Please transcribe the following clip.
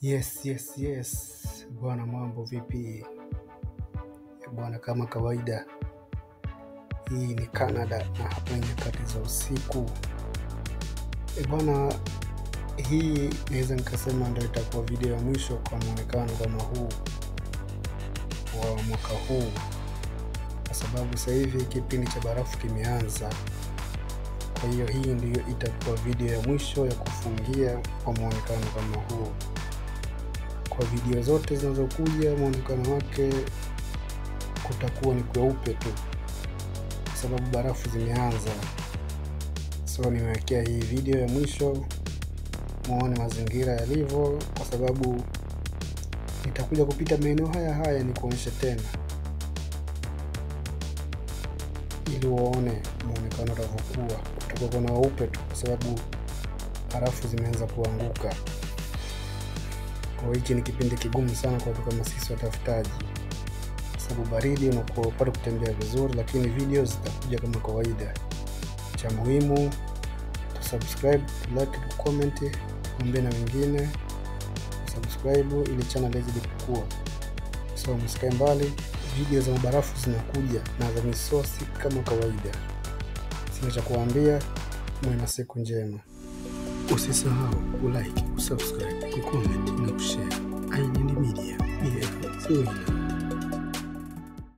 Yes. Bwana, mambo vipi? Bwana, kama kawaida, hii ni Canada na hapa ni nyakati za usiku. Bwana, hii naweza nikasema ndio itakuwa video ya mwisho kwa muonekano kama huu wa mwaka huu, kwa sababu sasa hivi kipindi cha barafu kimeanza. Kwa hiyo hii ndio itakuwa video ya mwisho ya kufungia kwa muonekano kama huu. Kwa video zote zinazokuja muonekano wake kutakuwa ni kweupe tu, kwa sababu barafu zimeanza. So nimewekea hii video ya mwisho muone mazingira yalivyo, kwa sababu nitakuja kupita maeneo haya ni kuonyesha tena, ili uone muonekano utavyokuwa. Utakuwa kuna weupe tu kwa sababu barafu zimeanza kuanguka. Kwa hiki ni kipindi kigumu sana kwa watu kama sisi watafutaji, sababu baridi unakuwa upate kutembea vizuri, lakini video zitakuja kama kawaida. Cha muhimu tu subscribe, like, comment, kuambia na wengine subscribe ili channel izidi kukua. So msikae mbali, video za barafu zinakuja na za misosi kama kawaida. Sina cha kuambia, mwe na siku njema. Usisahau kulike, kusubscribe, kucomment na kushare. Ayin Media.